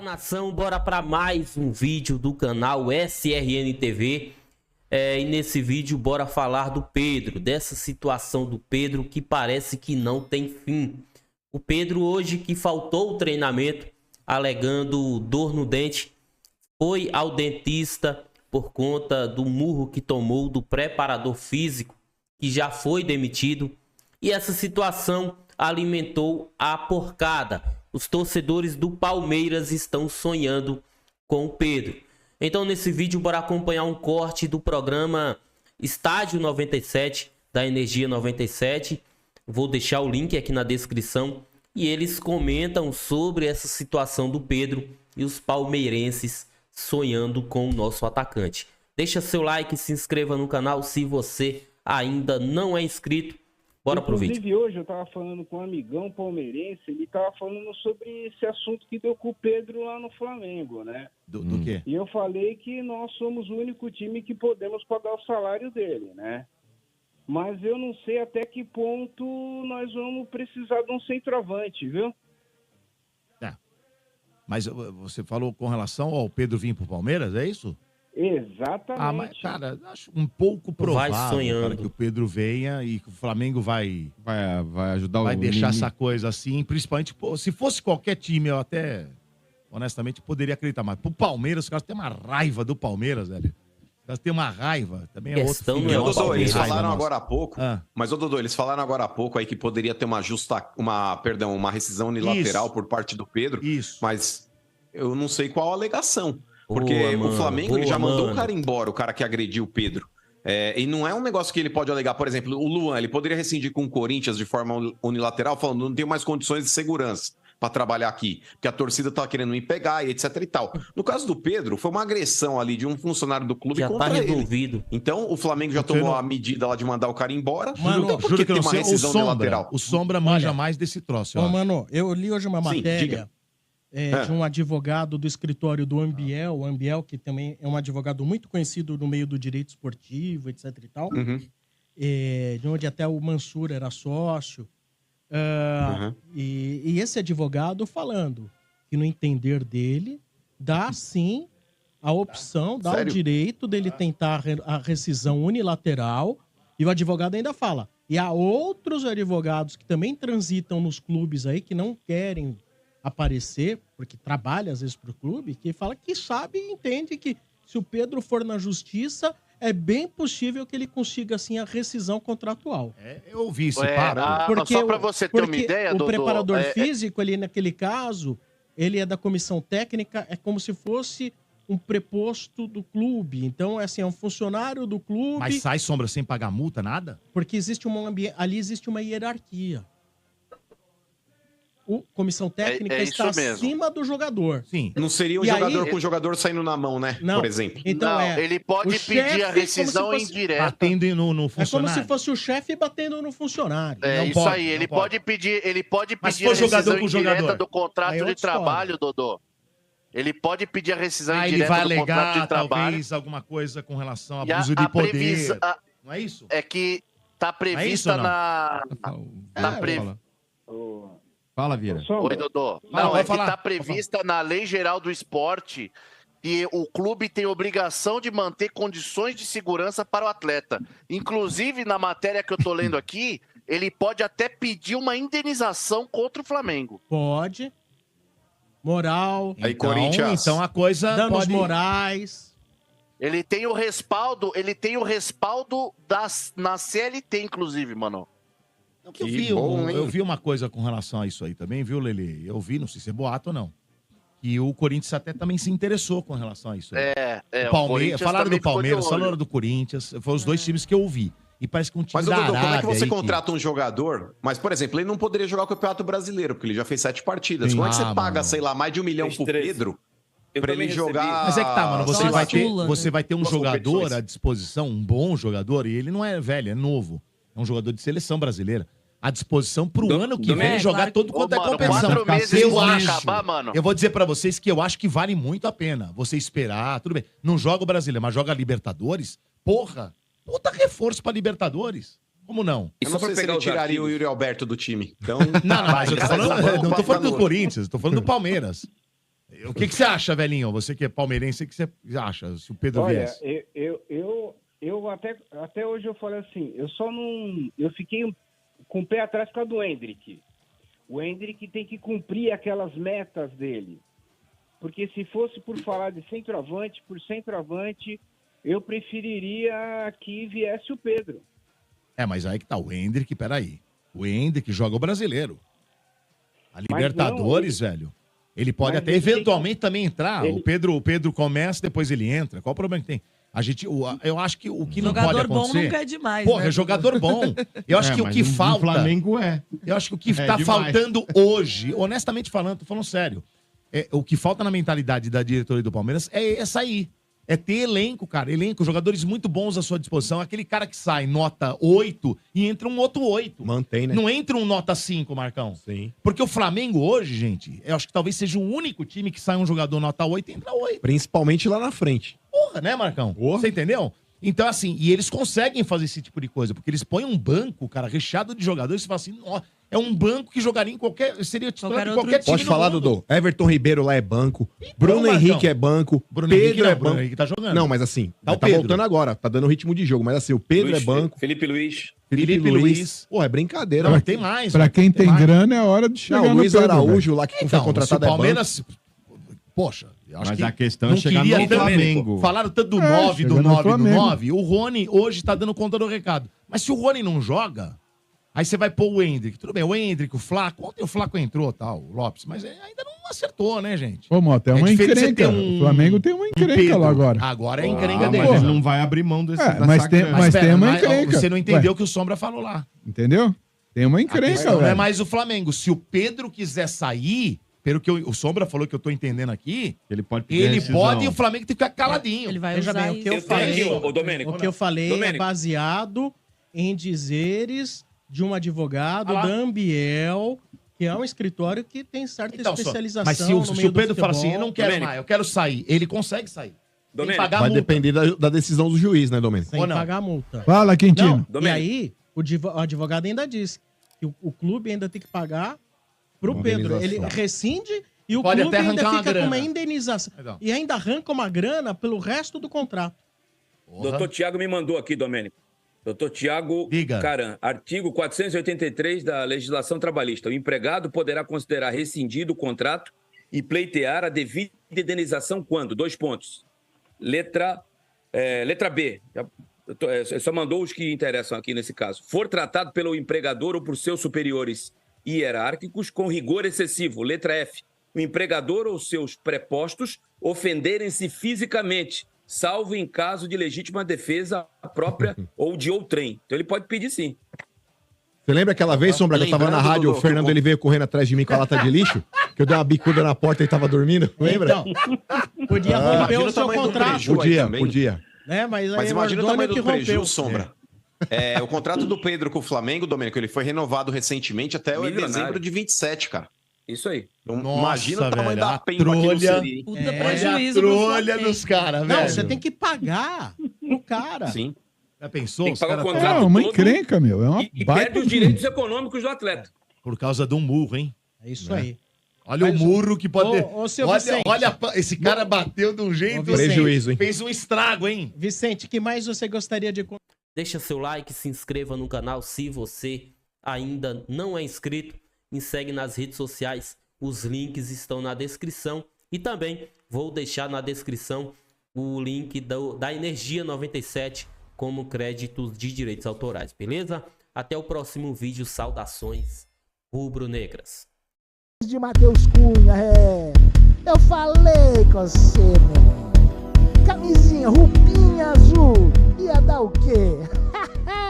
nação, bora para mais um vídeo do canal SRN TV. E nesse vídeo bora falar do Pedro, dessa situação do Pedro que parece que não tem fim. O Pedro hoje que faltou o treinamento alegando dor no dente, foi ao dentista por conta do murro que tomou do preparador físico, que já foi demitido, e essa situação alimentou a porcada. Os torcedores do Palmeiras estão sonhando com o Pedro. Então nesse vídeo bora acompanhar um corte do programa Estádio 97 da Energia 97. Vou deixar o link aqui na descrição e eles comentam sobre essa situação do Pedro e os palmeirenses sonhando com o nosso atacante. Deixa seu like, se inscreva no canal se você ainda não é inscrito. Bora pro vídeo. Inclusive, hoje eu tava falando com um amigão palmeirense, ele tava falando sobre esse assunto que deu com o Pedro lá no Flamengo, né? Do quê? E eu falei que nós somos o único time que podemos pagar o salário dele, né? Mas eu não sei até que ponto nós vamos precisar de um centroavante, viu? Mas você falou com relação ao Pedro vir pro Palmeiras, é isso? Exatamente. Ah, mas, cara, acho um pouco provável, cara, que o Pedro venha e que o Flamengo vai ajudar vai o deixar Nini. essa coisa assim, principalmente, pô, se fosse qualquer time, eu até, honestamente, poderia acreditar mais. Pro Palmeiras, os caras têm uma raiva do Palmeiras, velho. Os caras têm uma raiva, também é Questão outro não é filho. o Dodô, eles Palmeiras, falaram nossa. agora há pouco, mas ô Dodô, eles falaram agora há pouco aí que poderia ter uma rescisão unilateral por parte do Pedro, Isso. mas eu não sei qual a alegação. Porque Boa, o mano, Flamengo ele boa, já mandou mano. o cara embora, o cara que agrediu o Pedro. E não é um negócio que ele pode alegar, por exemplo, o Luan, ele poderia rescindir com o Corinthians de forma unilateral, falando, não tenho mais condições de segurança para trabalhar aqui, porque a torcida tá querendo me pegar e etc e tal. No caso do Pedro, foi uma agressão ali de um funcionário do clube Já tá contra ele. resolvido. Então, o Flamengo já tomou a medida lá de mandar o cara embora. Mano, não tem por juro que que ter eu não uma sei, o rescisão Sombra, unilateral. o Sombra manja mais desse troço, eu Ô, acho. mano, eu li hoje uma Sim, matéria diga. de um advogado do escritório do Ambiel, o Ambiel, que também é um advogado muito conhecido no meio do direito esportivo, etc e tal, de onde até o Mansur era sócio. E esse advogado falando que, no entender dele, dá sim a opção, dá Sério? o direito dele tentar a rescisão unilateral, e o advogado ainda fala. E há outros advogados que também transitam nos clubes aí, que não querem aparecer, porque trabalha às vezes pro clube, que fala que sabe e entende que se o Pedro for na justiça, é bem possível que ele consiga, assim, a rescisão contratual. Eu ouvi esse papo. Porque só pra você ter uma ideia, o Dodô, preparador físico, ali naquele caso, ele é da comissão técnica, é como se fosse um preposto do clube. Então, assim, é um funcionário do clube. Mas sai, Sombra, sem pagar multa, nada? Porque existe ali existe uma hierarquia. A comissão técnica isso está mesmo. acima do jogador. Sim. Não seria um E jogador aí- com o jogador saindo na mão, né? Não. Por exemplo. Então Não, ele pode o chefe, pedir a como se rescisão fosse- indireta. Batendo no É como funcionário. se fosse o chefe batendo no funcionário. É Não isso pode, aí, não ele pode. pode pedir, Mas se a for jogador rescisão com indireta jogador? do contrato Aí é de outra história. trabalho, Dodô. Ele pode pedir a rescisão Ah, ele indireta vai do contrato alegar, de trabalho. talvez, alguma coisa com relação a E abuso de poder. Não é isso? É que tá isso prevista ou não? na... Fala, Vira. Oi, Dodô. Fala, Não, vai é que falar. tá prevista na Lei Geral do Esporte que o clube tem obrigação de manter condições de segurança para o atleta. Inclusive, na matéria que eu tô lendo aqui, ele pode até pedir uma indenização contra o Flamengo. Pode. Moral, Aí, Corinthians. Então a coisa danos pode... morais. Ele tem o respaldo na CLT, inclusive, mano. Eu Que vi, bom, hein? eu vi uma coisa com relação a isso aí também, viu, Lele? Eu vi, não sei se é boato ou não. E o Corinthians até também se interessou com relação a isso aí. O O Palmeiras, Corinthians falaram também do ficou de Palmeiras, olho. falaram do Corinthians. Foram os dois times que eu ouvi. E parece que um time Mas, ô, da Dodô, como é que Arábia você aí contrata um jogador? Mas, por exemplo, ele não poderia jogar o Campeonato Brasileiro, porque ele já fez 7 partidas. Sim. Como é que você Ah, paga, mano. sei lá, mais de 1 milhão Fez pro 13. Pedro Eu pra também ele recebi. jogar? Mas é que tá, mano, você Só vai, a ter, Tula, né? você vai ter um Duas jogador competições. à disposição, um bom jogador, e ele não é velho, é novo. É um jogador de seleção brasileira. À disposição pro ano que vem jogar claro todo quanto é mano, competição. 4 meses Eu vai acho, acabar, mano. eu vou dizer pra vocês que eu acho que vale muito a pena você esperar, tudo bem. Não joga o Brasileiro, mas joga a Libertadores. Porra, puta reforço pra Libertadores. Como não? Eu Só não pra sei se pegar ele os tiraria o artigos. Yuri Alberto do time. Então, Não, mas eu tô falando, Vai, não tô falando do vai, Corinthians, tô falando do Palmeiras. O que você acha, velhinho? Você que é palmeirense, o que você acha se o Pedro Olha, viesse? eu até hoje eu falei assim, eu fiquei com o pé atrás por causa do Hendrick. O Hendrick tem que cumprir aquelas metas dele. Porque se fosse por falar de centroavante, eu preferiria que viesse o Pedro. Mas aí que tá o Hendrick, peraí. O Hendrick joga o brasileiro. A Mas Libertadores, velho. Ele pode Mas até ele eventualmente também entrar. ele- O Pedro começa, depois ele entra. Qual o problema que tem? Eu acho que o que não pode Jogador bom acontecer... nunca é demais, Porra, né? é jogador bom. Eu acho que o mas que no falta... Flamengo é. Eu acho que o que tá demais. faltando hoje, honestamente falando, tô falando sério, o que falta na mentalidade da diretoria do Palmeiras é sair. É ter elenco, cara. Elenco, jogadores muito bons à sua disposição. Aquele cara que sai nota 8 e entra um outro 8. Mantém, né? Não entra um nota 5, Marcão. Sim. Porque o Flamengo hoje, gente, eu acho que talvez seja o único time que sai um jogador nota 8 e entra 8. Principalmente lá na frente. Porra, né, Marcão? Porra. Você entendeu? Então, assim, e eles conseguem fazer esse tipo de coisa, porque eles põem um banco, cara, recheado de jogadores, e você fala assim, ó, é um banco que jogaria em seria titular Qualquer de outro qualquer time Pode do falar, mundo. Dudu. Everton Ribeiro lá é banco. Então, Bruno Marcão. Henrique é banco. Bruno Pedro Henrique não, é Bruno banco. Henrique tá jogando. Não, mas assim, Tá o tá Pedro. voltando agora. Tá dando ritmo de jogo. Mas assim, o Pedro é banco. Felipe Luiz. Felipe Luiz. Pô, é brincadeira. Não, mas mas tem mais. Pra quem tem mais. grana, é hora de chegar Não, o no Luiz Pedro, Araújo lá que foi Então, contratado se o é banco. Palmeiras... Poxa, eu acho Mas que a questão não é chegar queria no tanto- Flamengo. Falaram tanto do É, 9, do chega no 9, do Flamengo. 9. O Rony hoje tá dando conta do recado. Mas se o Rony não joga, aí você vai pôr o Hendrick. Tudo bem, o Hendrick, o Flaco. Ontem o Flaco entrou, tal, o Lopes. Mas ainda não acertou, né, gente? Ô, Mota, é uma diferente você encrenca. ter um- O Flamengo tem uma encrenca Pedro. lá agora. Agora é a encrenca Ah, dele. mas ele não vai abrir mão desse, É, dessa mas tem- grana. mas pera, tem uma encrenca. Você não entendeu Ué. o que o Sombra falou lá. Entendeu? Tem uma A encrenca, questão não é velho. mais o Flamengo. Se o Pedro quiser sair, pelo que o Sombra falou que eu tô entendendo aqui, Ele pode pedir ele rescisão. pode e o Flamengo tem que ficar caladinho. Ele vai Veja usar bem, o que eu isso. falei, Ô, Domênico. o que eu falei é Domênico. baseado em dizeres de um advogado, Ah lá. da Ambiel, que é um escritório que tem certa Então, especialização mas se no o meio do Pedro fala assim, futebol. eu não quero Domênico. mais, eu quero sair, ele consegue sair. Tem que Domênico. pagar Vai multa. depender da decisão do juiz, né, Domênico? Sem Ou não? pagar multa. Fala, Quintino. Não, e Domênico. aí, o advogado ainda diz que o clube ainda tem que pagar pro Uma Pedro. Ele indenização. rescinde e o Pode clube até ainda arrancar uma fica com grana. uma indenização. Legal. E ainda arranca uma grana pelo resto do contrato. Doutor Tiago me mandou aqui, Domênico. Doutor Tiago Diga. Caran, artigo 483 da legislação trabalhista. O empregado poderá considerar rescindido o contrato e pleitear a devida indenização quando? 2 pontos. Letra B. Só mandou os que interessam aqui nesse caso. For tratado pelo empregador ou por seus superiores hierárquicos com rigor excessivo. Letra F. O empregador ou seus prepostos ofenderem-se fisicamente, salvo em caso de legítima defesa própria ou de outrem. Então ele pode pedir sim. Você lembra aquela vez, Sombra, que eu tava na Lembrando, rádio, Dudu, o Fernando ele veio correndo atrás de mim com a lata de lixo? Que eu dei uma bicuda na porta e tava dormindo? Lembra? Então, podia romper Imagina o o seu tamanho do contrato, prejuízo aí Podia, também. podia. né? Mas aí Mas imagina o Ordônio tamanho que do prejuízo, rompeu. Sombra. O contrato do Pedro com o Flamengo, Domênico, ele foi renovado recentemente até Milionário. dezembro de 27, cara. Isso aí. Então, Nossa, imagina o tamanho velho, da a pemba que não trolha. seria, hein? Puta É, prejuízo pro trolha Flamengo. dos caras, Não, velho. você tem que pagar pro cara. Sim. Já pensou? Tem que Os pagar o caras- contrato. É uma todo encrenca, meu. É uma E baita perde os de- direitos econômicos do atleta. Por causa de um murro, hein? É isso aí. Olha Mas o murro que pode ter. Ô, seu Olha, Vicente. esse cara bateu de um jeito. Ô, Vicente. Prejuízo, hein? Fez um estrago, hein? Vicente, que mais você gostaria de... Deixa seu like, se inscreva no canal se você ainda não é inscrito. Me segue nas redes sociais. Os links estão na descrição. E também vou deixar na descrição o link da Energia 97 como créditos de direitos autorais, beleza? Até o próximo vídeo. Saudações rubro-negras. De Matheus Cunha, eu falei com você, meu. Camisinha, roupinha azul, ia dar o quê?